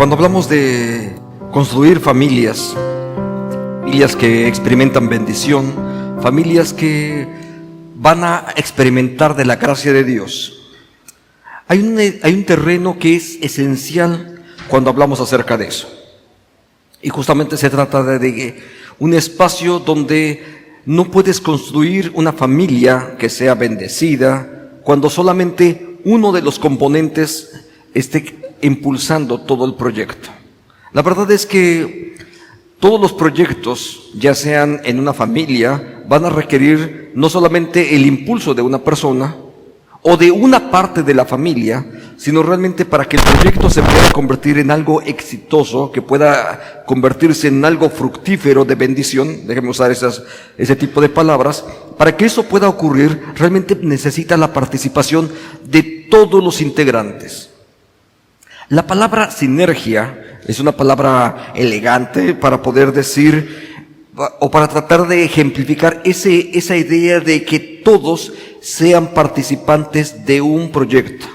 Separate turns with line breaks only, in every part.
Cuando hablamos de construir familias que experimentan bendición, familias que van a experimentar de la gracia de Dios, hay un terreno que es esencial cuando hablamos acerca de eso. Y justamente se trata de un espacio donde no puedes construir una familia que sea bendecida cuando solamente uno de los componentes esté impulsando todo el proyecto. La verdad es que todos los proyectos, ya sean en una familia, van a requerir no solamente el impulso de una persona o de una parte de la familia, sino realmente para que el proyecto se pueda convertir en algo exitoso, que pueda convertirse en algo fructífero de bendición, déjenme usar ese tipo de palabras. Para que eso pueda ocurrir, realmente necesita la participación de todos los integrantes. La palabra sinergia es una palabra elegante para poder decir o para tratar de ejemplificar esa idea de que todos sean participantes de un proyecto.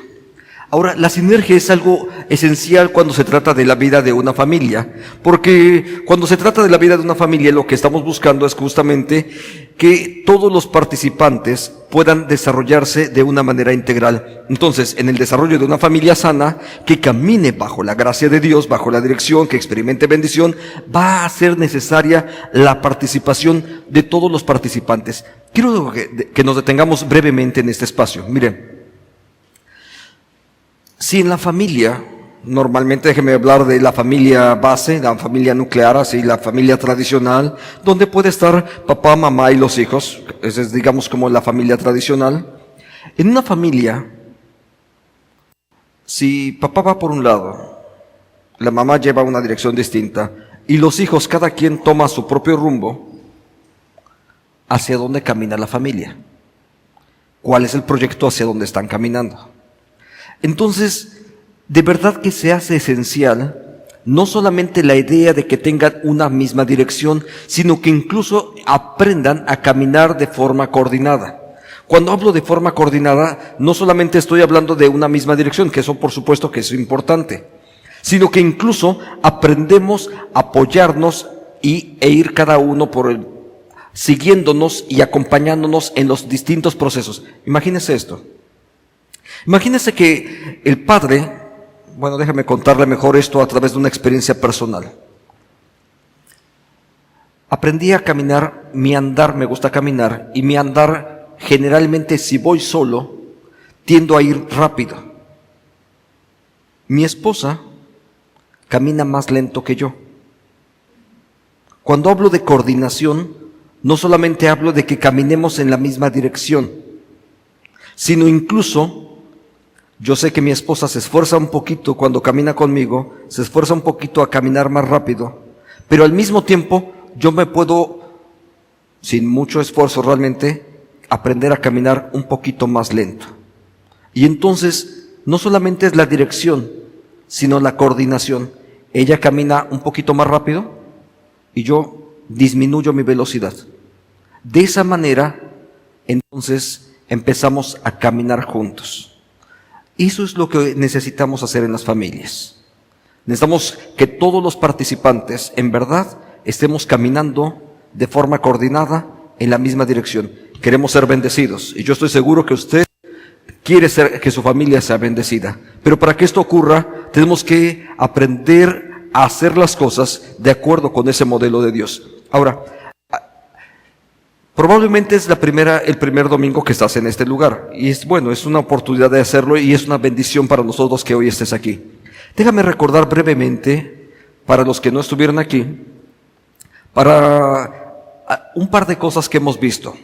Ahora, la sinergia es algo esencial cuando se trata de la vida de una familia, porque cuando se trata de la vida de una familia, lo que estamos buscando es justamente que todos los participantes puedan desarrollarse de una manera integral. Entonces, en el desarrollo de una familia sana, que camine bajo la gracia de Dios, bajo la dirección, que experimente bendición, va a ser necesaria la participación de todos los participantes. Quiero que nos detengamos brevemente en este espacio. Miren, si en la familia, normalmente déjeme hablar de la familia base, la familia nuclear, así la familia tradicional, donde puede estar papá, mamá y los hijos, esa es digamos como la familia tradicional. En una familia, si papá va por un lado, la mamá lleva una dirección distinta y los hijos cada quien toma su propio rumbo, ¿hacia dónde camina la familia? ¿Cuál es el proyecto hacia dónde están caminando? Entonces, de verdad que se hace esencial no solamente la idea de que tengan una misma dirección, sino que incluso aprendan a caminar de forma coordinada. Cuando hablo de forma coordinada, no solamente estoy hablando de una misma dirección, que eso por supuesto que es importante, sino que incluso aprendemos a apoyarnos e ir cada uno siguiéndonos y acompañándonos en los distintos procesos. Imagínense esto. Imagínense que el padre, bueno, déjame contarle mejor esto a través de una experiencia personal. Aprendí a caminar, mi andar, me gusta caminar, y mi andar generalmente si voy solo, tiendo a ir rápido. Mi esposa camina más lento que yo. Cuando hablo de coordinación, no solamente hablo de que caminemos en la misma dirección, sino incluso yo sé que mi esposa se esfuerza un poquito cuando camina conmigo, se esfuerza un poquito a caminar más rápido, pero al mismo tiempo yo me puedo, sin mucho esfuerzo realmente, aprender a caminar un poquito más lento. Y entonces, no solamente es la dirección, sino la coordinación. Ella camina un poquito más rápido y yo disminuyo mi velocidad. De esa manera, entonces, empezamos a caminar juntos. Eso es lo que necesitamos hacer en las familias. Necesitamos que todos los participantes, en verdad, estemos caminando de forma coordinada en la misma dirección. Queremos ser bendecidos y yo estoy seguro que usted quiere que su familia sea bendecida. Pero para que esto ocurra, tenemos que aprender a hacer las cosas de acuerdo con ese modelo de Dios. Ahora, probablemente es el primer domingo que estás en este lugar. Y es una oportunidad de hacerlo y es una bendición para nosotros que hoy estés aquí. Déjame recordar brevemente, para los que no estuvieron aquí, para un par de cosas que hemos visto.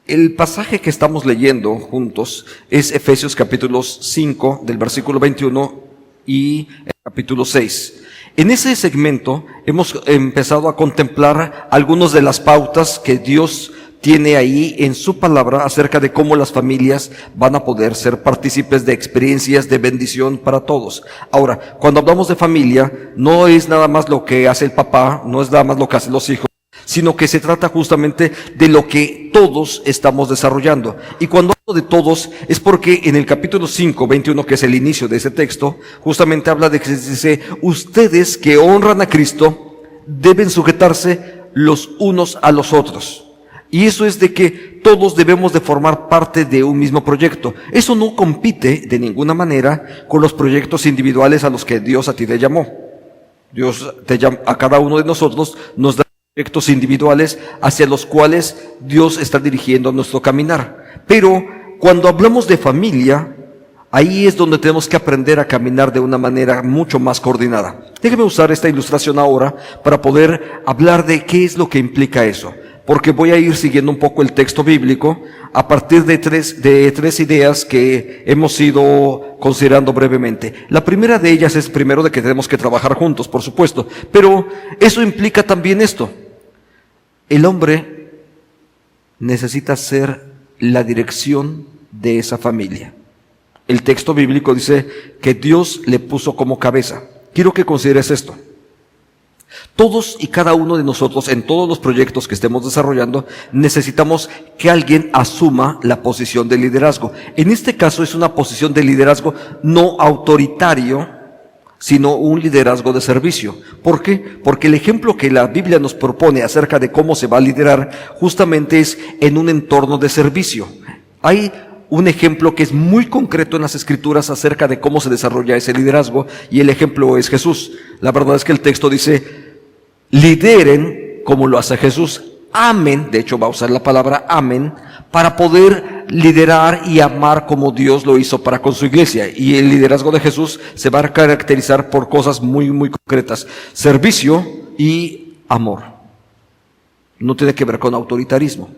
El pasaje que estamos leyendo juntos es Efesios capítulo 5, del versículo 21 y el capítulo 6. En ese segmento hemos empezado a contemplar algunas de las pautas que Dios tiene ahí en su palabra acerca de cómo las familias van a poder ser partícipes de experiencias de bendición para todos. Ahora, cuando hablamos de familia, no es nada más lo que hace el papá, no es nada más lo que hacen los hijos, sino que se trata justamente de lo que todos estamos desarrollando. Y cuando de todos es porque en el capítulo 5, 21, que es el inicio de ese texto, justamente habla de que dice, ustedes que honran a Cristo deben sujetarse los unos a los otros. Y eso es de que todos debemos de formar parte de un mismo proyecto. Eso no compite de ninguna manera con los proyectos individuales a los que Dios a ti te llamó. Dios te llama, a cada uno de nosotros nos da proyectos individuales hacia los cuales Dios está dirigiendo nuestro caminar. Pero cuando hablamos de familia, ahí es donde tenemos que aprender a caminar de una manera mucho más coordinada. Déjeme usar esta ilustración ahora para poder hablar de qué es lo que implica eso. Porque voy a ir siguiendo un poco el texto bíblico a partir de tres ideas que hemos ido considerando brevemente. La primera de ellas es primero de que tenemos que trabajar juntos, por supuesto, pero eso implica también esto. El hombre necesita ser la dirección de esa familia. El texto bíblico dice que Dios le puso como cabeza. Quiero que consideres esto. Todos y cada uno de nosotros, en todos los proyectos que estemos desarrollando, necesitamos que alguien asuma la posición de liderazgo. En este caso es una posición de liderazgo no autoritario, sino un liderazgo de servicio. ¿Por qué? Porque el ejemplo que la Biblia nos propone acerca de cómo se va a liderar justamente es en un entorno de servicio. Hay un ejemplo que es muy concreto en las Escrituras acerca de cómo se desarrolla ese liderazgo, y el ejemplo es Jesús. La verdad es que el texto dice, lideren como lo hace Jesús, amen, de hecho va a usar la palabra amen, para poder liderar y amar como Dios lo hizo para con su iglesia. Y el liderazgo de Jesús se va a caracterizar por cosas muy, muy concretas: servicio y amor. No tiene que ver con autoritarismo.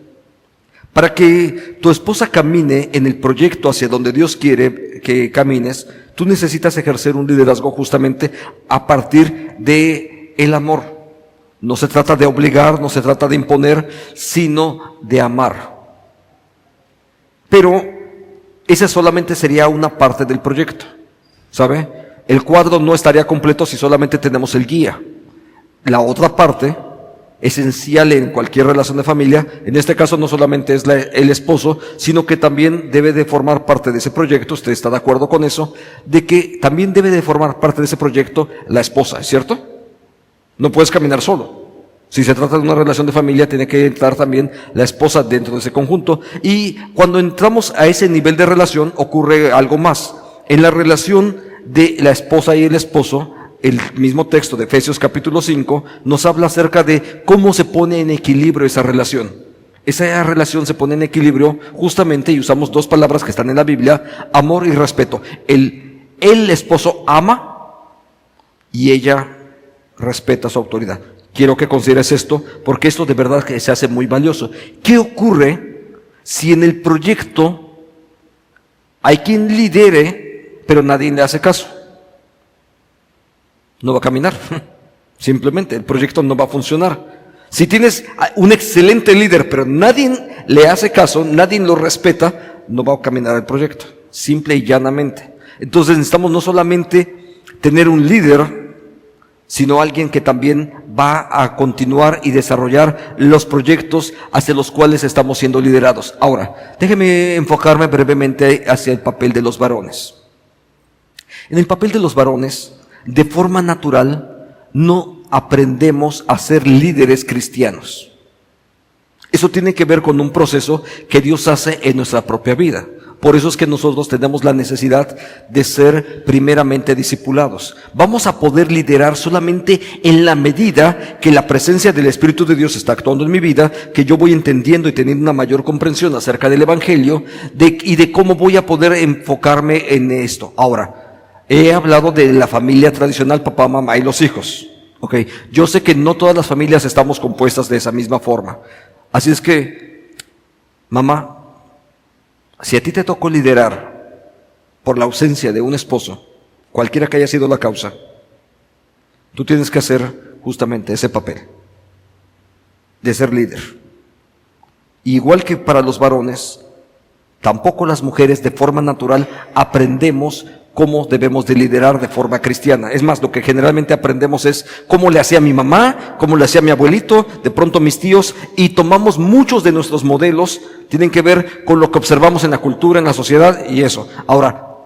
Para que tu esposa camine en el proyecto hacia donde Dios quiere que camines, tú necesitas ejercer un liderazgo justamente a partir de el amor. No se trata de obligar, no se trata de imponer, sino de amar. Pero esa solamente sería una parte del proyecto, ¿sabe? El cuadro no estaría completo si solamente tenemos el guía. La otra parte, esencial en cualquier relación de familia, en este caso no solamente es el esposo, sino que también debe de formar parte de ese proyecto. ¿Usted está de acuerdo con eso? De que también debe de formar parte de ese proyecto la esposa, ¿es cierto? No puedes caminar solo. Si se trata de una relación de familia, tiene que entrar también la esposa dentro de ese conjunto. Y cuando entramos a ese nivel de relación, ocurre algo más. En la relación de la esposa y el esposo, el mismo texto de Efesios capítulo 5 nos habla acerca de cómo se pone en equilibrio esa relación. Esa relación se pone en equilibrio justamente, y usamos dos palabras que están en la Biblia: amor y respeto. El esposo ama y ella respeta su autoridad. Quiero que consideres esto, porque esto de verdad que se hace muy valioso. ¿Qué ocurre si en el proyecto hay quien lidere, pero nadie le hace caso? No va a caminar. Simplemente el proyecto no va a funcionar. Si tienes un excelente líder, pero nadie le hace caso, nadie lo respeta, no va a caminar el proyecto. Simple y llanamente. Entonces necesitamos no solamente tener un líder, sino alguien que también va a continuar y desarrollar los proyectos hacia los cuales estamos siendo liderados. Ahora, déjeme enfocarme brevemente hacia el papel de los varones. En el papel de los varones, de forma natural, no aprendemos a ser líderes cristianos. Eso tiene que ver con un proceso que Dios hace en nuestra propia vida. Por eso es que nosotros tenemos la necesidad de ser primeramente discipulados. Vamos a poder liderar solamente en la medida que la presencia del Espíritu de Dios está actuando en mi vida, que yo voy entendiendo y teniendo una mayor comprensión acerca del Evangelio y de cómo voy a poder enfocarme en esto. Ahora, he hablado de la familia tradicional, papá, mamá y los hijos. Okay. Yo sé que no todas las familias estamos compuestas de esa misma forma. Así es que, mamá, si a ti te tocó liderar por la ausencia de un esposo, cualquiera que haya sido la causa, tú tienes que hacer justamente ese papel de ser líder. Igual que para los varones, tampoco las mujeres de forma natural aprendemos cómo debemos de liderar de forma cristiana. Es más, lo que generalmente aprendemos es cómo le hacía mi mamá, cómo le hacía mi abuelito, de pronto mis tíos, y tomamos muchos de nuestros modelos, tienen que ver con lo que observamos en la cultura, en la sociedad y eso. Ahora,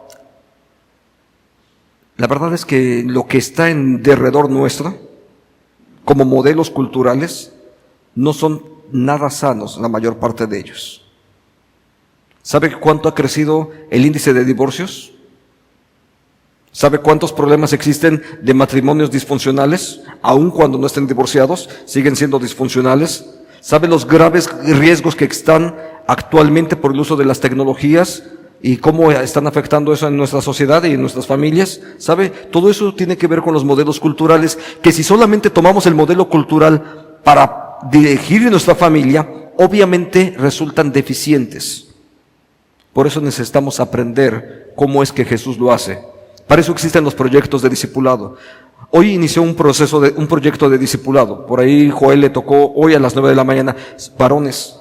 la verdad es que lo que está en derredor nuestro, como modelos culturales, no son nada sanos, la mayor parte de ellos. ¿Sabe cuánto ha crecido el índice de divorcios? ¿Sabe cuántos problemas existen de matrimonios disfuncionales? Aun cuando no estén divorciados, siguen siendo disfuncionales. ¿Sabe los graves riesgos que están actualmente por el uso de las tecnologías y cómo están afectando eso en nuestra sociedad y en nuestras familias? ¿Sabe? Todo eso tiene que ver con los modelos culturales, que si solamente tomamos el modelo cultural para dirigir nuestra familia, obviamente resultan deficientes. Por eso necesitamos aprender cómo es que Jesús lo hace. Para eso existen los proyectos de discipulado. Hoy inició un proyecto de discipulado. Por ahí Joel le tocó hoy a las 9 de la mañana. Varones,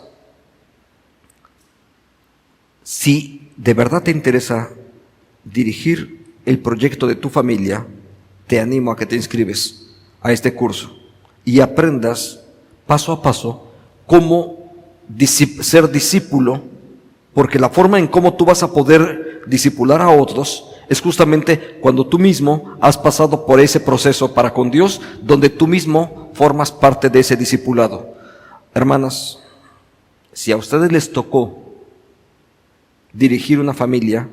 si de verdad te interesa dirigir el proyecto de tu familia, te animo a que te inscribes a este curso y aprendas paso a paso cómo ser discípulo, porque la forma en cómo tú vas a poder discipular a otros es justamente cuando tú mismo has pasado por ese proceso para con Dios, donde tú mismo formas parte de ese discipulado. Hermanas, si a ustedes les tocó dirigir una familia,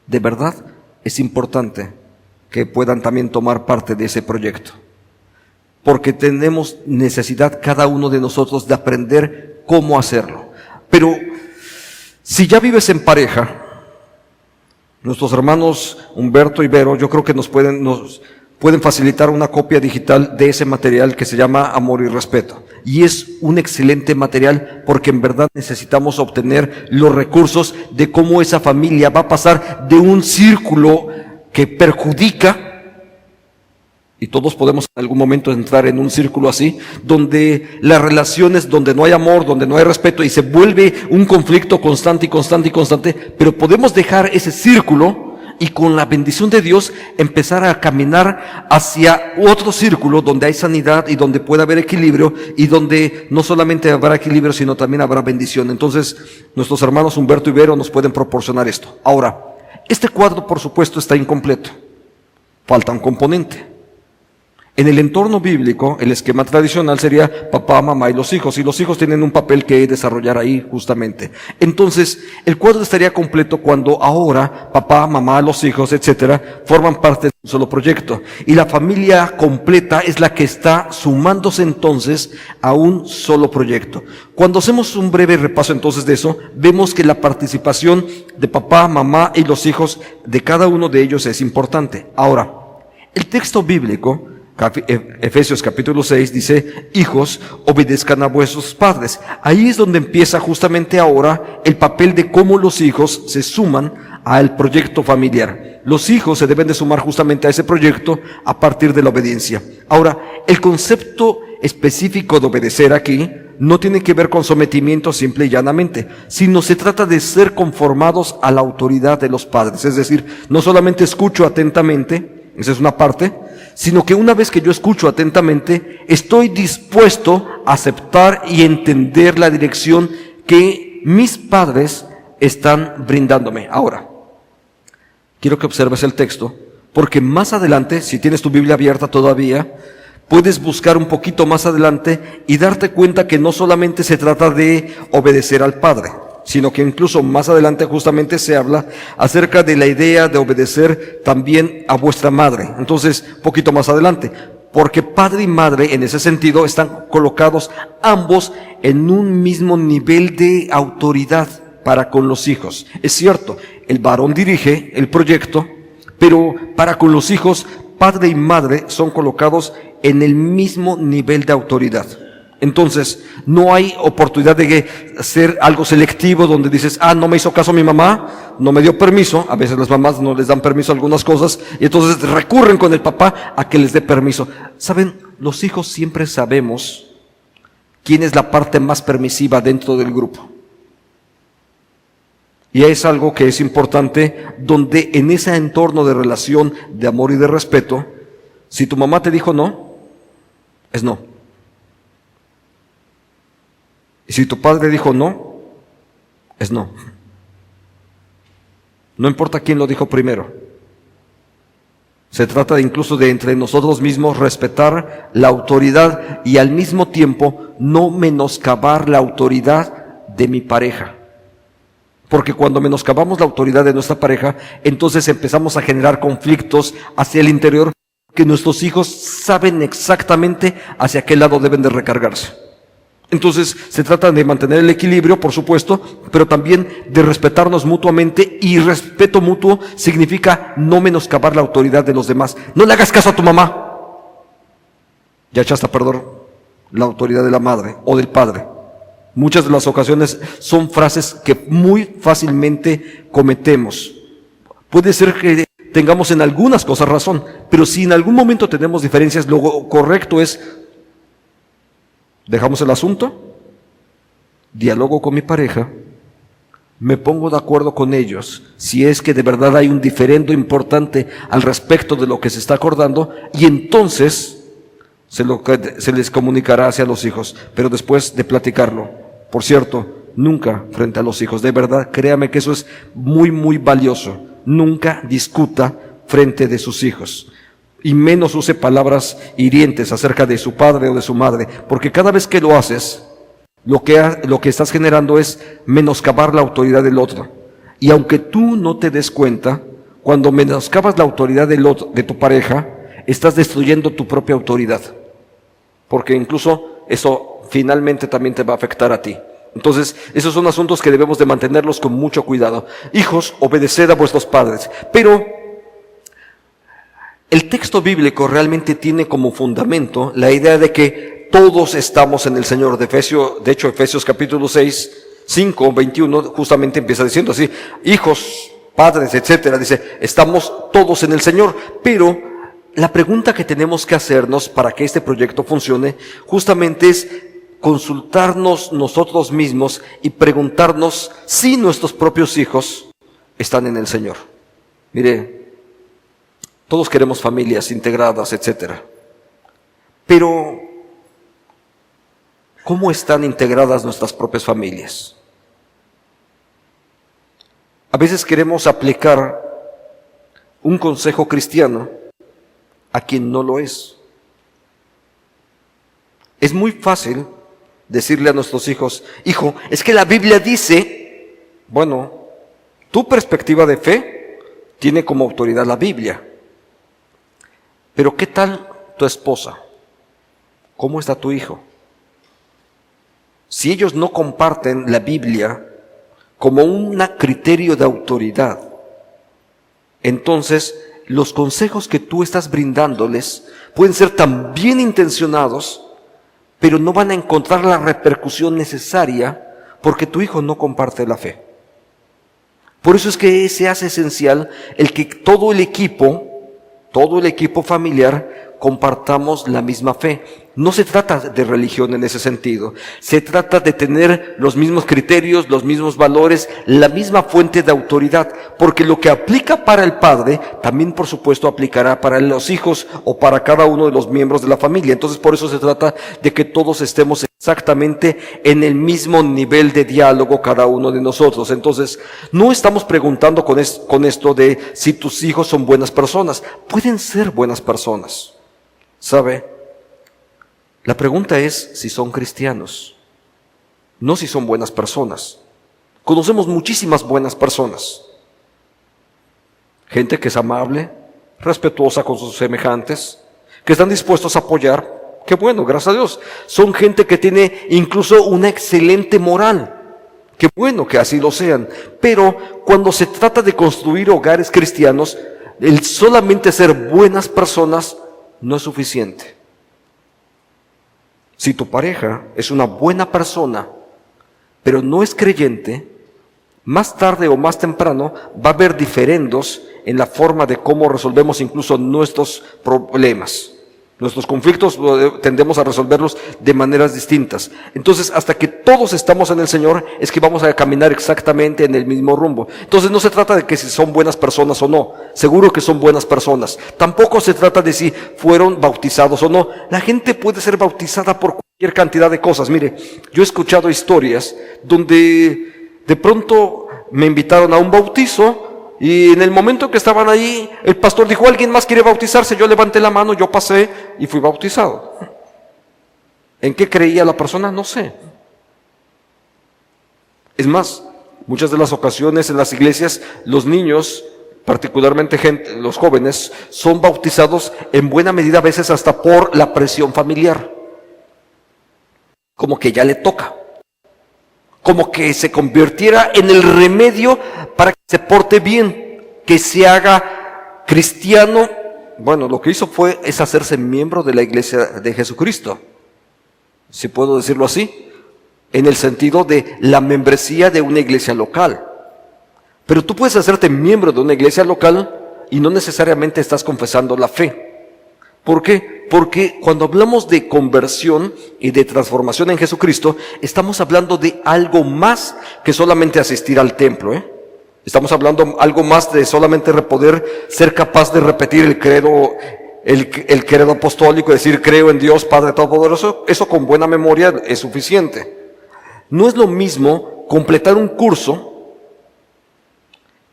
de verdad es importante que puedan también tomar parte de ese proyecto, porque tenemos necesidad cada uno de nosotros de aprender cómo hacerlo. Pero si ya vives en pareja, nuestros hermanos Humberto y Vero, yo creo que nos pueden facilitar una copia digital de ese material que se llama Amor y Respeto. Y es un excelente material porque en verdad necesitamos obtener los recursos de cómo esa familia va a pasar de un círculo que perjudica, y todos podemos en algún momento entrar en un círculo así, donde las relaciones, donde no hay amor, donde no hay respeto, y se vuelve un conflicto constante y constante y constante, pero podemos dejar ese círculo y con la bendición de Dios empezar a caminar hacia otro círculo donde hay sanidad y donde puede haber equilibrio y donde no solamente habrá equilibrio, sino también habrá bendición. Entonces, nuestros hermanos Humberto y Vero nos pueden proporcionar esto. Ahora, este cuadro, por supuesto, está incompleto. Falta un componente. En el entorno bíblico, el esquema tradicional sería papá, mamá y los hijos tienen un papel que desarrollar ahí justamente. Entonces, el cuadro estaría completo cuando ahora papá, mamá, los hijos, etcétera, forman parte de un solo proyecto. Y la familia completa es la que está sumándose entonces a un solo proyecto. Cuando hacemos un breve repaso entonces de eso, vemos que la participación de papá, mamá y los hijos de cada uno de ellos es importante. Ahora, el texto bíblico, Efesios capítulo 6 dice: hijos, obedezcan a vuestros padres. Ahí es donde empieza justamente ahora el papel de cómo los hijos se suman al proyecto familiar. Los hijos se deben de sumar justamente a ese proyecto a partir de la obediencia. Ahora, el concepto específico de obedecer aquí no tiene que ver con sometimiento simple y llanamente, sino se trata de ser conformados a la autoridad de los padres. Es decir, no solamente escucho atentamente, esa es una parte, sino que una vez que yo escucho atentamente, estoy dispuesto a aceptar y entender la dirección que mis padres están brindándome. Ahora, quiero que observes el texto, porque más adelante, si tienes tu Biblia abierta todavía, puedes buscar un poquito más adelante y darte cuenta que no solamente se trata de obedecer al Padre, sino que incluso más adelante justamente se habla acerca de la idea de obedecer también a vuestra madre. Entonces, poquito más adelante, porque padre y madre en ese sentido están colocados ambos en un mismo nivel de autoridad para con los hijos. Es cierto, el varón dirige el proyecto, pero para con los hijos, padre y madre son colocados en el mismo nivel de autoridad. Entonces, no hay oportunidad de hacer algo selectivo donde dices, no me hizo caso mi mamá, no me dio permiso. A veces las mamás no les dan permiso a algunas cosas y entonces recurren con el papá a que les dé permiso. Saben, los hijos siempre sabemos quién es la parte más permisiva dentro del grupo. Y es algo que es importante, donde en ese entorno de relación de amor y de respeto, si tu mamá te dijo no, es no. Y si tu padre dijo no, es no. No importa quién lo dijo primero. Se trata incluso de entre nosotros mismos respetar la autoridad y al mismo tiempo no menoscabar la autoridad de mi pareja. Porque cuando menoscabamos la autoridad de nuestra pareja, entonces empezamos a generar conflictos hacia el interior, que nuestros hijos saben exactamente hacia qué lado deben de recargarse. Entonces se trata de mantener el equilibrio, por supuesto, pero también de respetarnos mutuamente, y respeto mutuo significa no menoscabar la autoridad de los demás. No le hagas caso a tu mamá. Ya echaste a perder la autoridad de la madre o del padre. Muchas de las ocasiones son frases que muy fácilmente cometemos. Puede ser que tengamos en algunas cosas razón, pero si en algún momento tenemos diferencias, lo correcto es: dejamos el asunto, dialogo con mi pareja, me pongo de acuerdo con ellos, si es que de verdad hay un diferendo importante al respecto de lo que se está acordando, y entonces se les comunicará hacia los hijos, pero después de platicarlo. Por cierto, nunca frente a los hijos, de verdad, créame que eso es muy, muy valioso. Nunca discuta frente de sus hijos. Y menos use palabras hirientes acerca de su padre o de su madre, porque cada vez que lo haces, lo que estás generando es menoscabar la autoridad del otro. Y aunque tú no te des cuenta, cuando menoscabas la autoridad de tu pareja, estás destruyendo tu propia autoridad, porque incluso eso finalmente también te va a afectar a ti. Entonces, esos son asuntos que debemos de mantenerlos con mucho cuidado. Hijos, obedeced a vuestros padres. Pero el texto bíblico realmente tiene como fundamento la idea de que todos estamos en el Señor. De hecho, Efesios capítulo 6, 5, 21, justamente empieza diciendo así: hijos, padres, etcétera. Dice, estamos todos en el Señor. Pero la pregunta que tenemos que hacernos para que este proyecto funcione, justamente es consultarnos nosotros mismos y preguntarnos si nuestros propios hijos están en el Señor. Mire, todos queremos familias integradas, etcétera. Pero, ¿cómo están integradas nuestras propias familias? A veces queremos aplicar un consejo cristiano a quien no lo es. Es muy fácil decirle a nuestros hijos: hijo, es que la Biblia dice. Bueno, tu perspectiva de fe tiene como autoridad la Biblia. Pero ¿qué tal tu esposa? ¿Cómo está tu hijo? Si ellos no comparten la Biblia como un criterio de autoridad, entonces los consejos que tú estás brindándoles pueden ser tan bien intencionados, pero no van a encontrar la repercusión necesaria porque tu hijo no comparte la fe. Por eso es que se hace esencial el que todo el equipo familiar compartamos la misma fe. No se trata de religión en ese sentido. Se trata de tener los mismos criterios, los mismos valores, la misma fuente de autoridad. Porque lo que aplica para el padre, también por supuesto aplicará para los hijos o para cada uno de los miembros de la familia. Entonces por eso se trata de que todos estemos exactamente en el mismo nivel de diálogo cada uno de nosotros. Entonces no estamos preguntando con esto de si tus hijos son buenas personas. Pueden ser buenas personas, ¿sabe? La pregunta es si son cristianos, no si son buenas personas. Conocemos muchísimas buenas personas. Gente que es amable, respetuosa con sus semejantes, que están dispuestos a apoyar. Qué bueno, gracias a Dios. Son gente que tiene incluso una excelente moral. Qué bueno que así lo sean. Pero cuando se trata de construir hogares cristianos, el solamente ser buenas personas no es suficiente. Si tu pareja es una buena persona, pero no es creyente, más tarde o más temprano va a haber diferendos en la forma de cómo resolvemos incluso nuestros problemas. Nuestros conflictos tendemos a resolverlos de maneras distintas. Entonces, hasta que todos estamos en el Señor, es que vamos a caminar exactamente en el mismo rumbo. Entonces, no se trata de que si son buenas personas o no. Seguro que son buenas personas. Tampoco se trata de si fueron bautizados o no. La gente puede ser bautizada por cualquier cantidad de cosas. Mire, yo he escuchado historias donde de pronto me invitaron a un bautizo, y en el momento que estaban ahí, el pastor dijo, ¿alguien más quiere bautizarse? Yo levanté la mano, yo pasé y fui bautizado. ¿En qué creía la persona? No sé. Es más, muchas de las ocasiones en las iglesias, los niños, particularmente los jóvenes, son bautizados en buena medida a veces hasta por la presión familiar. Como que ya le toca. Como que se convirtiera en el remedio para que se porte bien, que se haga cristiano. Bueno, lo que hizo es hacerse miembro de la iglesia de Jesucristo, si puedo decirlo así, en el sentido de la membresía de una iglesia local. Pero tú puedes hacerte miembro de una iglesia local y no necesariamente estás confesando la fe. ¿Por qué? Porque cuando hablamos de conversión y de transformación en Jesucristo, estamos hablando de algo más que solamente asistir al templo, Estamos hablando algo más de solamente poder ser capaz de repetir el credo, el credo apostólico, decir creo en Dios Padre Todopoderoso. Eso con buena memoria es suficiente. No es lo mismo completar un curso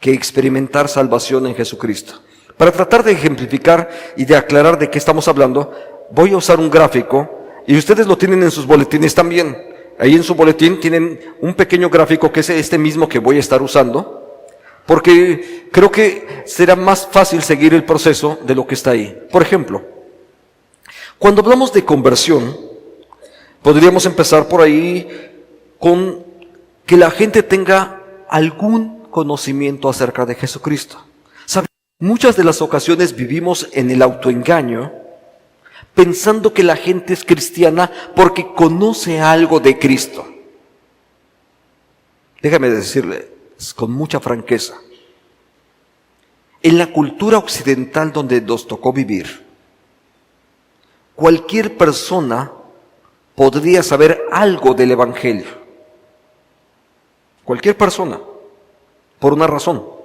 que experimentar salvación en Jesucristo. Para tratar de ejemplificar y de aclarar de qué estamos hablando, voy a usar un gráfico, y ustedes lo tienen en sus boletines también. Ahí en su boletín tienen un pequeño gráfico que es este mismo que voy a estar usando, porque creo que será más fácil seguir el proceso de lo que está ahí. Por ejemplo, cuando hablamos de conversión, podríamos empezar por ahí con que la gente tenga algún conocimiento acerca de Jesucristo. ¿Saben? Muchas de las ocasiones vivimos en el autoengaño, pensando que la gente es cristiana porque conoce algo de Cristo. Déjame decirle con mucha franqueza, en la cultura occidental donde nos tocó vivir, cualquier persona podría saber algo del Evangelio. Cualquier persona, por una razón.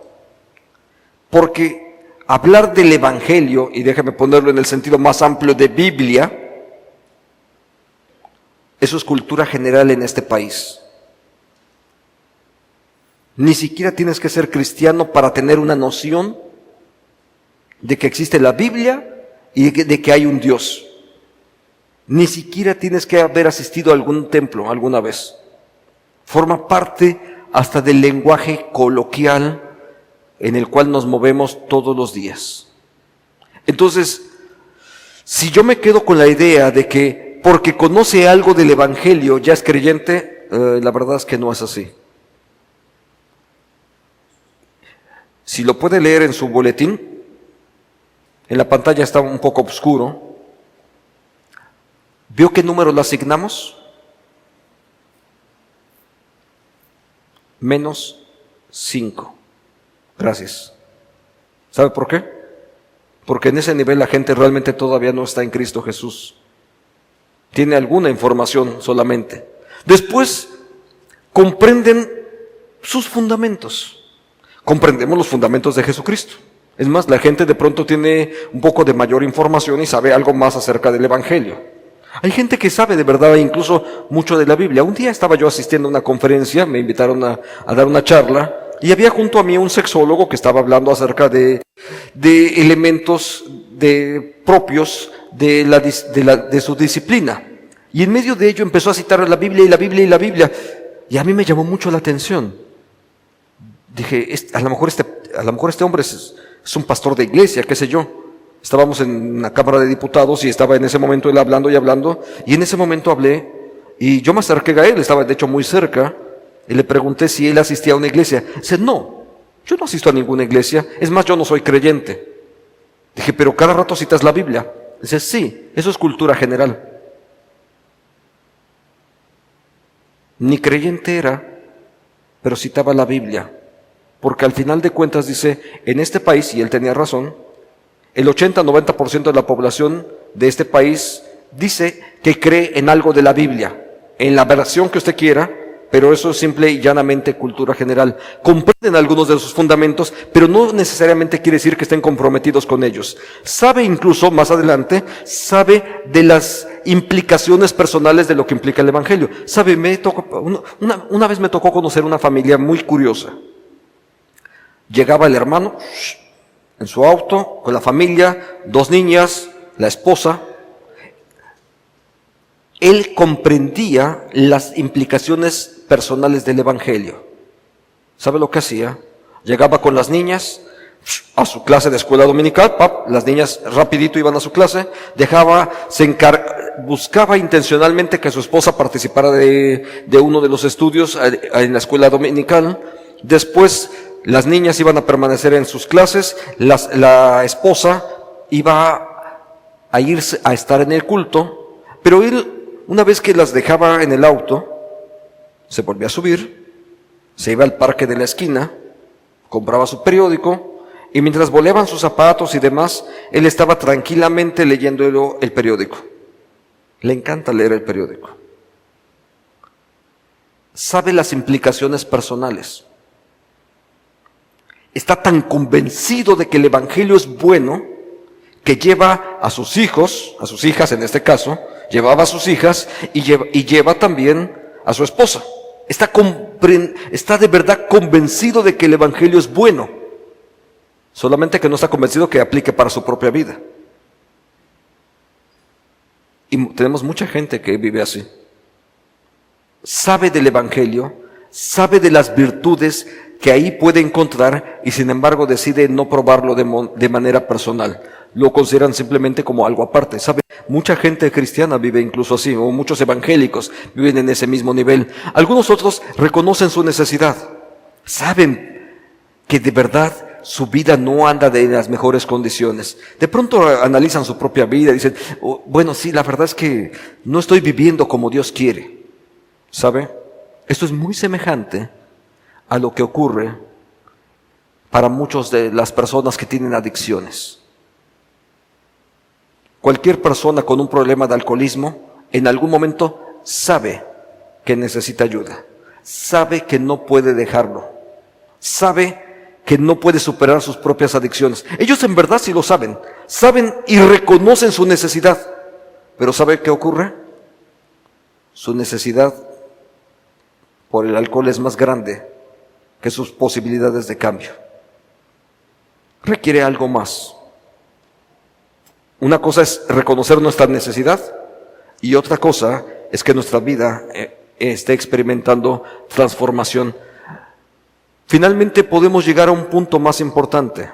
Porque hablar del Evangelio, y déjame ponerlo en el sentido más amplio de Biblia, eso es cultura general en este país. Ni siquiera tienes que ser cristiano para tener una noción de que existe la Biblia y de que hay un Dios. Ni siquiera tienes que haber asistido a algún templo alguna vez. Forma parte hasta del lenguaje coloquial en el cual nos movemos todos los días. Entonces, si yo me quedo con la idea de que porque conoce algo del Evangelio ya es creyente, la verdad es que no es así. Si lo puede leer en su boletín, en la pantalla está un poco oscuro. ¿Vio qué número le asignamos? -5. Gracias. ¿Sabe por qué? Porque en ese nivel la gente realmente todavía no está en Cristo Jesús. Tiene alguna información solamente. Después comprenden sus fundamentos. Comprendemos los fundamentos de Jesucristo. Es más, la gente de pronto tiene un poco de mayor información y sabe algo más acerca del Evangelio. Hay gente que sabe de verdad incluso mucho de la Biblia. Un día estaba yo asistiendo a una conferencia, me invitaron a dar una charla, y había junto a mí un sexólogo que estaba hablando acerca de elementos propios de su disciplina. Y en medio de ello empezó a citar la Biblia y la Biblia y la Biblia. Y a mí me llamó mucho la atención. Dije, a lo mejor este hombre es un pastor de iglesia, qué sé yo. Estábamos en la Cámara de Diputados y estaba en ese momento él hablando, y en ese momento hablé, y yo me acerqué a él, estaba de hecho muy cerca, y le pregunté si él asistía a una iglesia. Dice, no, yo no asisto a ninguna iglesia, es más, yo no soy creyente. Dije, pero cada rato citas la Biblia. Dice, sí, eso es cultura general. Ni creyente era, pero citaba la Biblia. Porque al final de cuentas dice, en este país, y él tenía razón, el 80-90% de la población de este país dice que cree en algo de la Biblia, en la versión que usted quiera, pero eso es simple y llanamente cultura general. Comprenden algunos de sus fundamentos, pero no necesariamente quiere decir que estén comprometidos con ellos. Sabe incluso, más adelante, sabe de las implicaciones personales de lo que implica el Evangelio. Sabe, una vez me tocó conocer una familia muy curiosa. Llegaba el hermano en su auto, con la familia, 2 niñas, la esposa. Él comprendía las implicaciones personales del Evangelio. ¿Sabe lo que hacía? Llegaba con las niñas a su clase de escuela dominical, las niñas rapidito iban a su clase, buscaba intencionalmente que su esposa participara de uno de los estudios en la escuela dominical. Después las niñas iban a permanecer en sus clases, la esposa iba a irse a estar en el culto, pero él, una vez que las dejaba en el auto, se volvía a subir, se iba al parque de la esquina, compraba su periódico, y mientras boleaban sus zapatos y demás, él estaba tranquilamente leyendo el periódico. Le encanta leer el periódico. Sabe las implicaciones personales. Está tan convencido de que el Evangelio es bueno, que lleva a sus hijos, a sus hijas en este caso, llevaba a sus hijas y lleva también a su esposa. Está de verdad convencido de que el Evangelio es bueno, solamente que no está convencido que aplique para su propia vida. Y tenemos mucha gente que vive así. Sabe del Evangelio, sabe de las virtudes que ahí puede encontrar y sin embargo decide no probarlo de manera personal. Lo consideran simplemente como algo aparte. ¿Sabe? Mucha gente cristiana vive incluso así, o muchos evangélicos viven en ese mismo nivel. Algunos otros reconocen su necesidad. Saben que de verdad su vida no anda en las mejores condiciones. De pronto analizan su propia vida y dicen, bueno, sí, la verdad es que no estoy viviendo como Dios quiere. ¿Sabe? Esto es muy semejante a lo que ocurre para muchas de las personas que tienen adicciones. Cualquier persona con un problema de alcoholismo, en algún momento sabe que necesita ayuda, sabe que no puede dejarlo, sabe que no puede superar sus propias adicciones. Ellos en verdad sí lo saben y reconocen su necesidad, pero ¿sabe qué ocurre? Su necesidad por el alcohol es más grande que sus posibilidades de cambio. Requiere algo más. Una cosa es reconocer nuestra necesidad y otra cosa es que nuestra vida esté experimentando transformación. Finalmente podemos llegar a un punto más importante,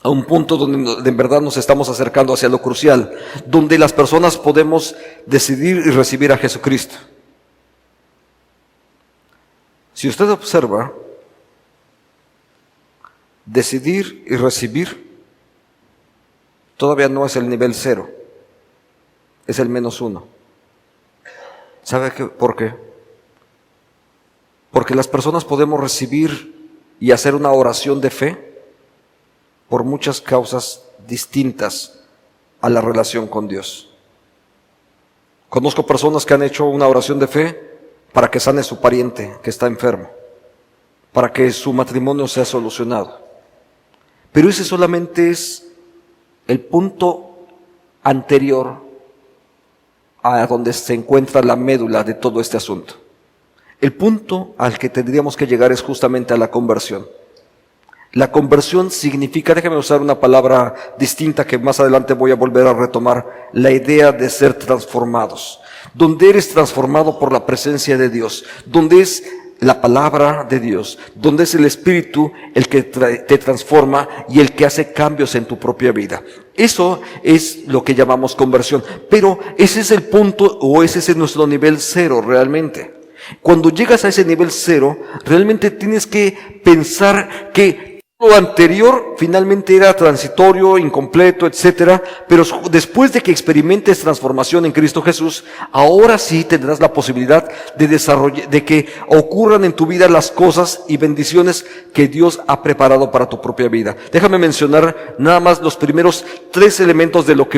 a un punto donde en verdad nos estamos acercando hacia lo crucial, donde las personas podemos decidir y recibir a Jesucristo. Si usted observa, decidir y recibir todavía no es el nivel 0, es el -1. ¿Sabe por qué? Porque las personas podemos recibir y hacer una oración de fe por muchas causas distintas a la relación con Dios. Conozco personas que han hecho una oración de fe para que sane su pariente que está enfermo, para que su matrimonio sea solucionado. Pero ese solamente es el punto anterior a donde se encuentra la médula de todo este asunto. El punto al que tendríamos que llegar es justamente a la conversión. La conversión significa, déjame usar una palabra distinta que más adelante voy a volver a retomar, la idea de ser transformados. Donde eres transformado por la presencia de Dios, donde es la palabra de Dios, donde es el Espíritu el que te transforma y el que hace cambios en tu propia vida. Eso es lo que llamamos conversión, pero ese es el punto, o ese es nuestro nivel 0 realmente. Cuando llegas a ese nivel 0, realmente tienes que pensar que Lo anterior finalmente era transitorio, incompleto, etcétera, pero después de que experimentes transformación en Cristo Jesús, ahora sí tendrás la posibilidad de desarrollar, de que ocurran en tu vida las cosas y bendiciones que Dios ha preparado para tu propia vida. Déjame mencionar nada más los primeros 3 elementos de lo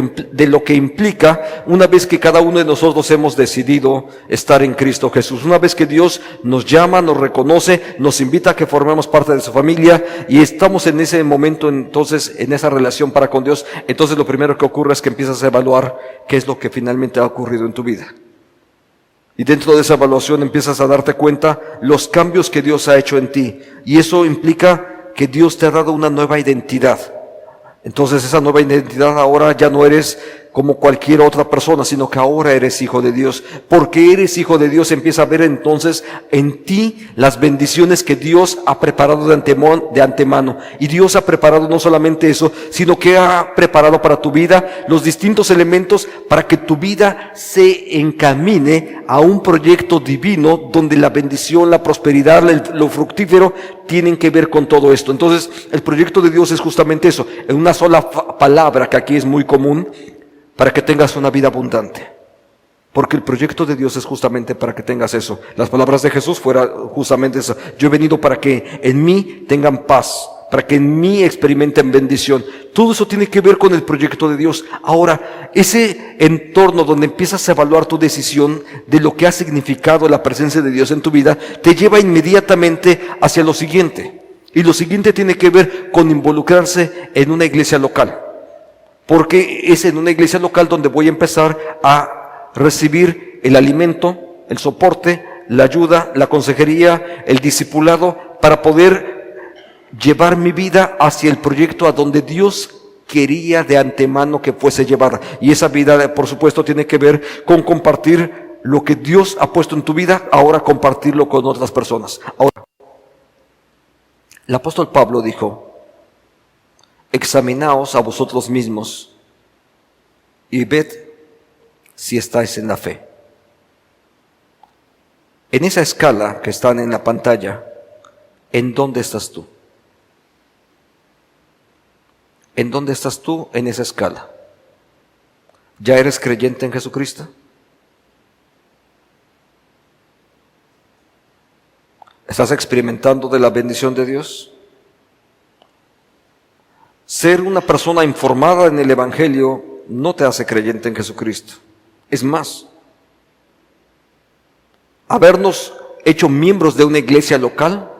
que implica una vez que cada uno de nosotros hemos decidido estar en Cristo Jesús. Una vez que Dios nos llama, nos reconoce, nos invita a que formemos parte de su familia y estamos en ese momento, entonces, en esa relación para con Dios, entonces lo primero que ocurre es que empiezas a evaluar qué es lo que finalmente ha ocurrido en tu vida. Y dentro de esa evaluación empiezas a darte cuenta los cambios que Dios ha hecho en ti. Y eso implica que Dios te ha dado una nueva identidad. Entonces esa nueva identidad ahora ya no eres como cualquier otra persona, sino que ahora eres hijo de Dios. Porque eres hijo de Dios, empieza a ver entonces en ti las bendiciones que Dios ha preparado de antemano. Y Dios ha preparado no solamente eso, sino que ha preparado para tu vida los distintos elementos para que tu vida se encamine a un proyecto divino donde la bendición, la prosperidad, lo fructífero tienen que ver con todo esto. Entonces el proyecto de Dios es justamente eso, en una sola palabra que aquí es muy común, para que tengas una vida abundante. Porque el proyecto de Dios es justamente para que tengas eso. Las palabras de Jesús fueron justamente eso. Yo he venido para que en mí tengan paz, para que en mí experimenten bendición. Todo eso tiene que ver con el proyecto de Dios. Ahora, ese entorno donde empiezas a evaluar tu decisión de lo que ha significado la presencia de Dios en tu vida, te lleva inmediatamente hacia lo siguiente. Y lo siguiente tiene que ver con involucrarse en una iglesia local. Porque es en una iglesia local donde voy a empezar a recibir el alimento, el soporte, la ayuda, la consejería, el discipulado, para poder llevar mi vida hacia el proyecto a donde Dios quería de antemano que fuese llevada. Y esa vida, por supuesto, tiene que ver con compartir lo que Dios ha puesto en tu vida, ahora compartirlo con otras personas. Ahora, el apóstol Pablo dijo: examinaos a vosotros mismos y ved si estáis en la fe. En esa escala que están en la pantalla, ¿en dónde estás tú? ¿En dónde estás tú en esa escala? ¿Ya eres creyente en Jesucristo? ¿Estás experimentando de la bendición de Dios? Ser una persona informada en el Evangelio no te hace creyente en Jesucristo. Es más, habernos hecho miembros de una iglesia local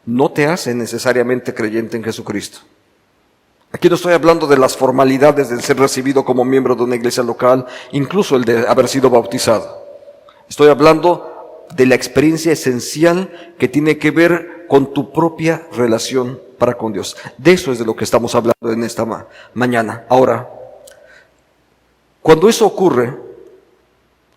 no te hace necesariamente creyente en Jesucristo. Aquí no estoy hablando de las formalidades del ser recibido como miembro de una iglesia local, incluso el de haber sido bautizado. Estoy hablando de la experiencia esencial que tiene que ver con tu propia relación para con Dios. De eso es de lo que estamos hablando en esta mañana. Ahora, cuando eso ocurre,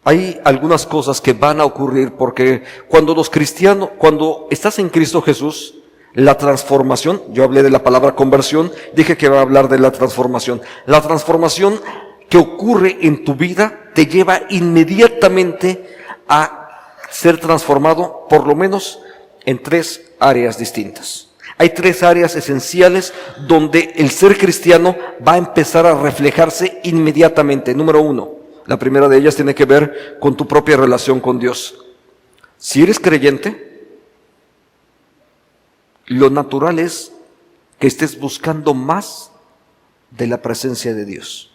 hay algunas cosas que van a ocurrir, porque cuando estás en Cristo Jesús, la transformación, yo hablé de la palabra conversión, dije que va a hablar de la transformación. La transformación que ocurre en tu vida te lleva inmediatamente a ser transformado, por lo menos en 3 áreas distintas. Hay 3 áreas esenciales donde el ser cristiano va a empezar a reflejarse inmediatamente. Número 1, la primera de ellas tiene que ver con tu propia relación con Dios. Si eres creyente, lo natural es que estés buscando más de la presencia de Dios.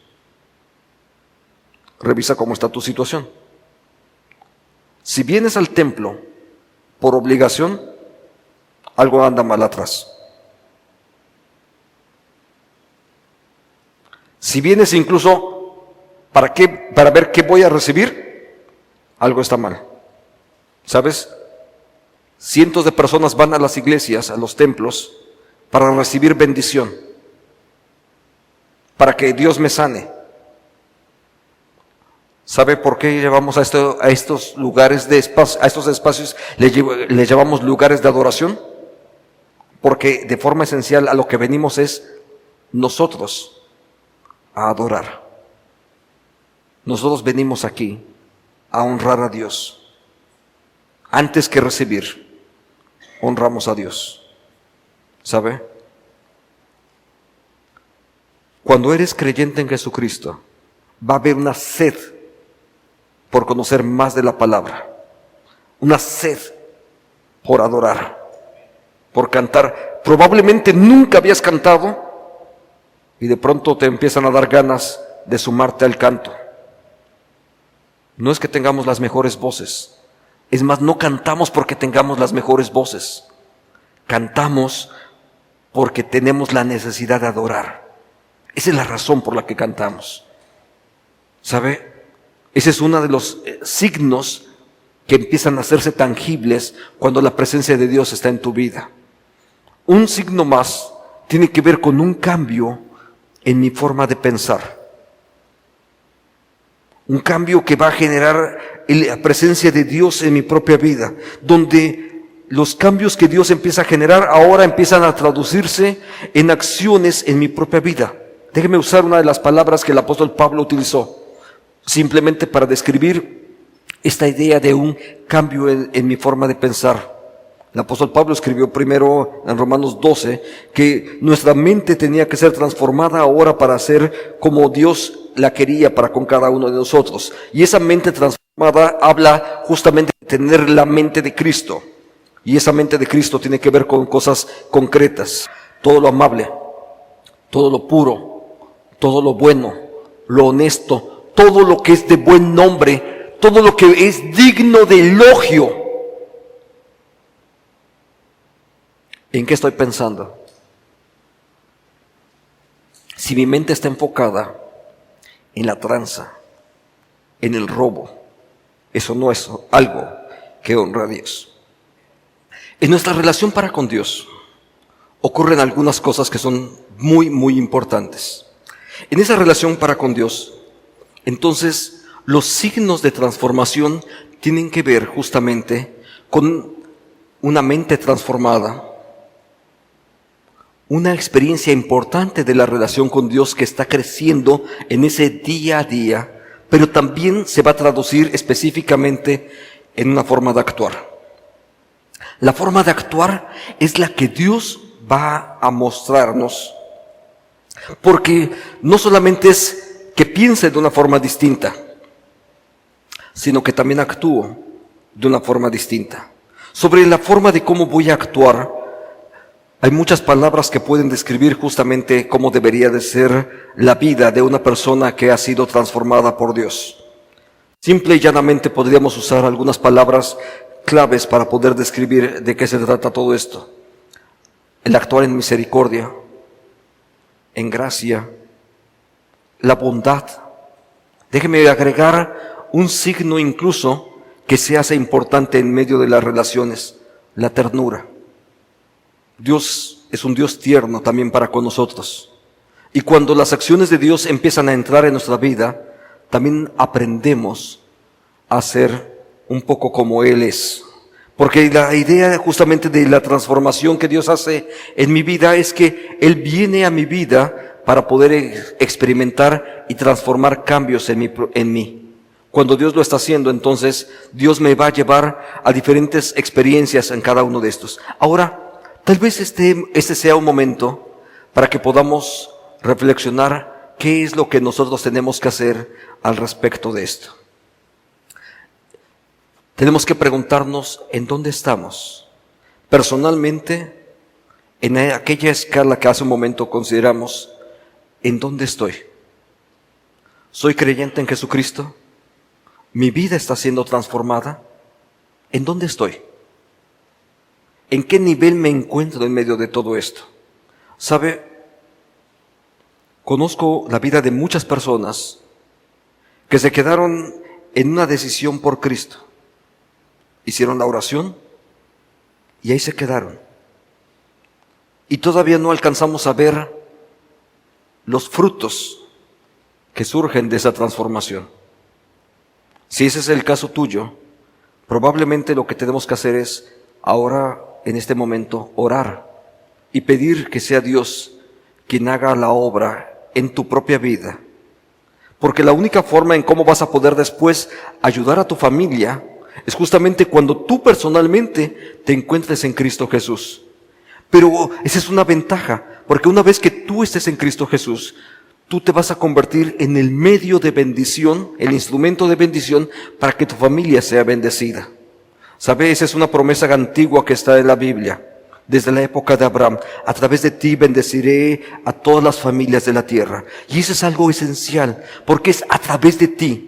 Revisa cómo está tu situación. Si vienes al templo por obligación, algo anda mal atrás. Si vienes incluso para ver qué voy a recibir, algo está mal. ¿Sabes? Cientos de personas van a las iglesias, a los templos, para recibir bendición, para que Dios me sane. ¿Sabe por qué llevamos a estos lugares a estos espacios le llamamos lugares de adoración? Porque de forma esencial a lo que venimos es nosotros a adorar. Nosotros venimos aquí a honrar a Dios. Antes que recibir, honramos a Dios. ¿Sabe? Cuando eres creyente en Jesucristo, va a haber una sed por conocer más de la palabra, una sed por adorar, por cantar. Probablemente nunca habías cantado y de pronto te empiezan a dar ganas de sumarte al canto. No es que tengamos las mejores voces, es más, no cantamos porque tengamos las mejores voces, cantamos porque tenemos la necesidad de adorar. Esa es la razón por la que cantamos. ¿Sabe? Ese es uno de los signos que empiezan a hacerse tangibles cuando la presencia de Dios está en tu vida. Un signo más tiene que ver con un cambio en mi forma de pensar. Un cambio que va a generar la presencia de Dios en mi propia vida, donde los cambios que Dios empieza a generar ahora empiezan a traducirse en acciones en mi propia vida. Déjeme usar una de las palabras que el apóstol Pablo utilizó, simplemente para describir esta idea de un cambio en mi forma de pensar. El apóstol Pablo escribió primero en Romanos 12 que nuestra mente tenía que ser transformada ahora para ser como Dios la quería para con cada uno de nosotros. Y esa mente transformada habla justamente de tener la mente de Cristo. Y esa mente de Cristo tiene que ver con cosas concretas. Todo lo amable, todo lo puro, todo lo bueno, lo honesto, todo lo que es de buen nombre, todo lo que es digno de elogio. ¿En qué estoy pensando? Si mi mente está enfocada en la tranza, en el robo, eso no es algo que honra a Dios. En nuestra relación para con Dios ocurren algunas cosas que son muy, muy importantes. En esa relación para con Dios, entonces, los signos de transformación tienen que ver justamente con una mente transformada, una experiencia importante de la relación con Dios que está creciendo en ese día a día, pero también se va a traducir específicamente en una forma de actuar. La forma de actuar es la que Dios va a mostrarnos, porque no solamente es que piense de una forma distinta, sino que también actúo de una forma distinta. Sobre la forma de cómo voy a actuar, hay muchas palabras que pueden describir justamente cómo debería de ser la vida de una persona que ha sido transformada por Dios. Simple y llanamente podríamos usar algunas palabras claves para poder describir de qué se trata todo esto. El actuar en misericordia, en gracia, la bondad. Déjeme agregar un signo incluso que se hace importante en medio de las relaciones, la ternura. Dios es un Dios tierno también para con nosotros. Y cuando las acciones de Dios empiezan a entrar en nuestra vida, también aprendemos a ser un poco como Él es. Porque la idea justamente de la transformación que Dios hace en mi vida es que Él viene a mi vida para poder experimentar y transformar cambios en mí. Cuando Dios lo está haciendo, entonces Dios me va a llevar a diferentes experiencias en cada uno de estos. Ahora, tal vez este sea un momento para que podamos reflexionar qué es lo que nosotros tenemos que hacer al respecto de esto. Tenemos que preguntarnos en dónde estamos. Personalmente, en aquella escala que hace un momento consideramos, ¿en dónde estoy? ¿Soy creyente en Jesucristo? ¿Mi vida está siendo transformada? ¿En dónde estoy? ¿En qué nivel me encuentro en medio de todo esto? ¿Sabe? Conozco la vida de muchas personas que se quedaron en una decisión por Cristo. Hicieron la oración y ahí se quedaron. Y todavía no alcanzamos a ver los frutos que surgen de esa transformación. Si ese es el caso tuyo, probablemente lo que tenemos que hacer es ahora, en este momento, orar y pedir que sea Dios quien haga la obra en tu propia vida. Porque la única forma en cómo vas a poder después ayudar a tu familia es justamente cuando tú personalmente te encuentres en Cristo Jesús. Pero esa es una ventaja, porque una vez que tú estés en Cristo Jesús, tú te vas a convertir en el medio de bendición, el instrumento de bendición para que tu familia sea bendecida. ¿Sabe? Esa es una promesa antigua que está en la Biblia, desde la época de Abraham. A través de ti bendeciré a todas las familias de la tierra. Y eso es algo esencial, porque es a través de ti.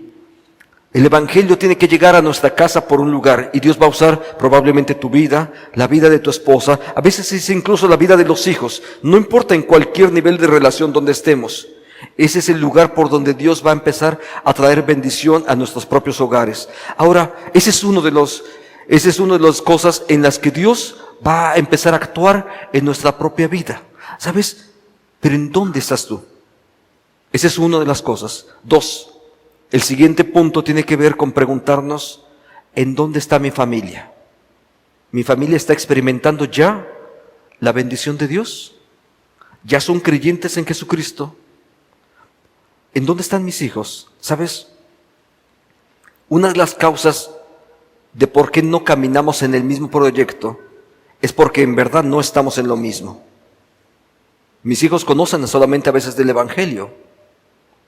El evangelio tiene que llegar a nuestra casa por un lugar, y Dios va a usar probablemente tu vida, la vida de tu esposa, a veces es incluso la vida de los hijos. No importa en cualquier nivel de relación donde estemos. Ese es el lugar por donde Dios va a empezar a traer bendición a nuestros propios hogares. Ahora, ese es una de las cosas en las que Dios va a empezar a actuar en nuestra propia vida. ¿Sabes? Pero ¿en dónde estás tú? Esa es una de las cosas. 2. El siguiente punto tiene que ver con preguntarnos, ¿en dónde está mi familia? ¿Mi familia está experimentando ya la bendición de Dios? ¿Ya son creyentes en Jesucristo? ¿En dónde están mis hijos? ¿Sabes? Una de las causas de por qué no caminamos en el mismo proyecto es porque en verdad no estamos en lo mismo. Mis hijos conocen solamente a veces del evangelio,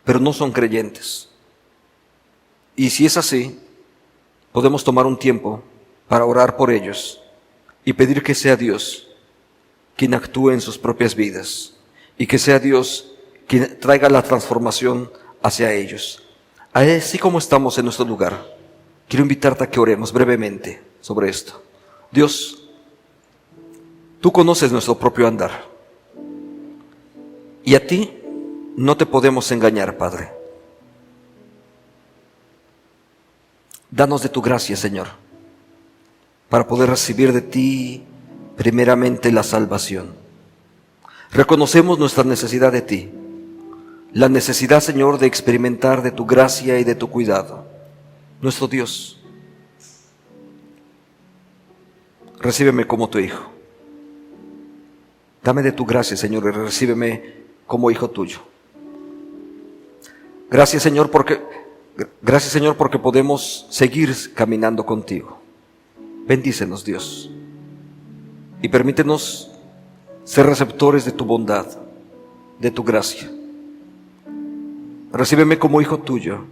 pero no son creyentes. Y si es así, podemos tomar un tiempo para orar por ellos y pedir que sea Dios quien actúe en sus propias vidas y que sea Dios quien traiga la transformación hacia ellos. Así como estamos en nuestro lugar, quiero invitarte a que oremos brevemente sobre esto. Dios, tú conoces nuestro propio andar y a ti no te podemos engañar, Padre. Danos de tu gracia, Señor, para poder recibir de ti primeramente la salvación. Reconocemos nuestra necesidad de ti, la necesidad, Señor, de experimentar de tu gracia y de tu cuidado. Nuestro Dios, recíbeme como tu hijo. Dame de tu gracia, Señor, y recíbeme como hijo tuyo. Gracias, Señor, porque podemos seguir caminando contigo. Bendícenos, Dios, y permítenos ser receptores de tu bondad, de tu gracia. Recíbeme como hijo tuyo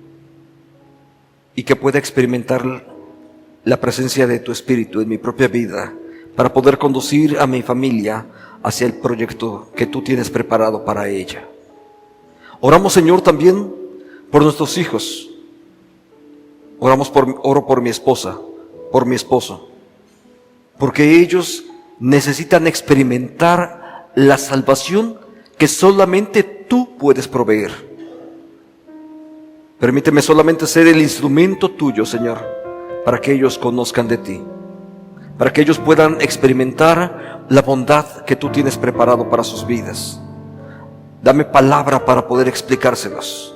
y que pueda experimentar la presencia de tu Espíritu en mi propia vida para poder conducir a mi familia hacia el proyecto que tú tienes preparado para ella. Oramos, Señor, también por nuestros hijos. Oro por mi esposa, por mi esposo, porque ellos necesitan experimentar la salvación que solamente tú puedes proveer. Permíteme solamente ser el instrumento tuyo, Señor, para que ellos conozcan de ti, para que ellos puedan experimentar la bondad que tú tienes preparado para sus vidas. Dame palabra para poder explicárselos.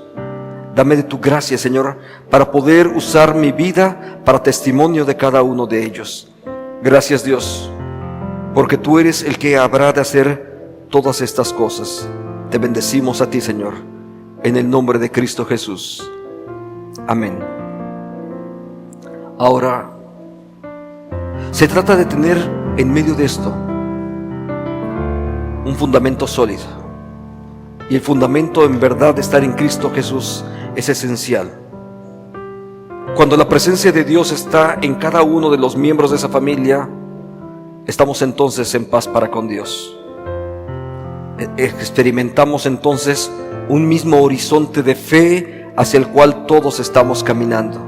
Dame de tu gracia, Señor, para poder usar mi vida para testimonio de cada uno de ellos. Gracias, Dios, porque tú eres el que habrá de hacer todas estas cosas. Te bendecimos a ti, Señor, en el nombre de Cristo Jesús. Amén. Ahora, se trata de tener en medio de esto un fundamento sólido. Y el fundamento en verdad de estar en Cristo Jesús es esencial. Cuando la presencia de Dios está en cada uno de los miembros de esa familia, estamos entonces en paz para con Dios. Experimentamos entonces un mismo horizonte de fe hacia el cual todos estamos caminando.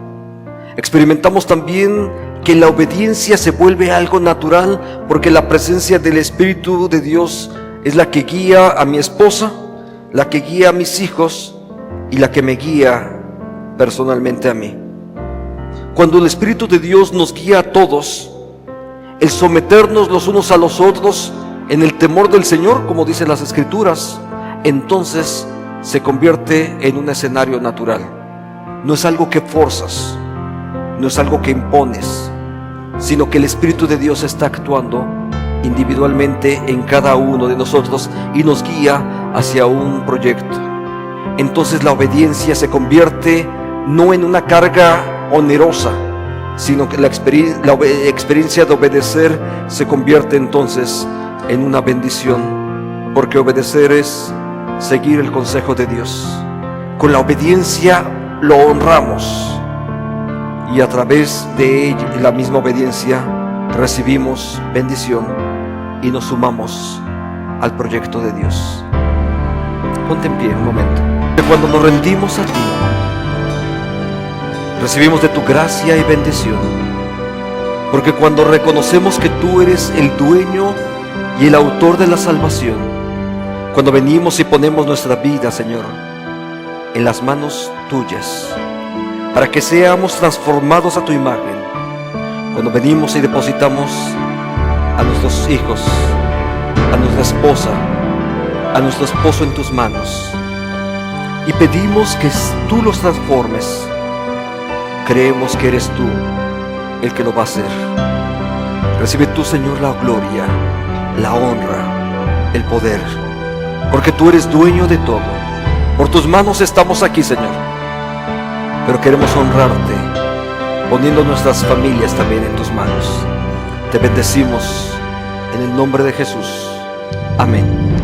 Experimentamos también que la obediencia se vuelve algo natural, porque la presencia del Espíritu de Dios es la que guía a mi esposa, la que guía a mis hijos y la que me guía personalmente a mí. Cuando el Espíritu de Dios nos guía a todos, el someternos los unos a los otros en el temor del Señor, como dicen las Escrituras, entonces se convierte en un escenario natural. No es algo que forzas, no es algo que impones, sino que el Espíritu de Dios está actuando individualmente en cada uno de nosotros y nos guía hacia un proyecto. Entonces la obediencia se convierte no en una carga onerosa, sino que la experiencia de obedecer se convierte entonces en una bendición, porque obedecer es seguir el consejo de Dios. Con la obediencia lo honramos y a través de ella, la misma obediencia, recibimos bendición y nos sumamos al proyecto de Dios. Ponte en pie un momento. Cuando nos rendimos a ti, recibimos de tu gracia y bendición, porque cuando reconocemos que tú eres el dueño y el autor de la salvación, cuando venimos y ponemos nuestra vida, Señor, en las manos tuyas, para que seamos transformados a tu imagen, cuando venimos y depositamos a nuestros hijos, a nuestra esposa, a nuestro esposo en tus manos, y pedimos que tú los transformes, creemos que eres tú el que lo va a hacer. Recibe tú, Señor, la gloria, la honra, el poder, porque tú eres dueño de todo. Por tus manos estamos aquí, Señor, pero queremos honrarte, poniendo nuestras familias también en tus manos. Te bendecimos en el nombre de Jesús. Amén.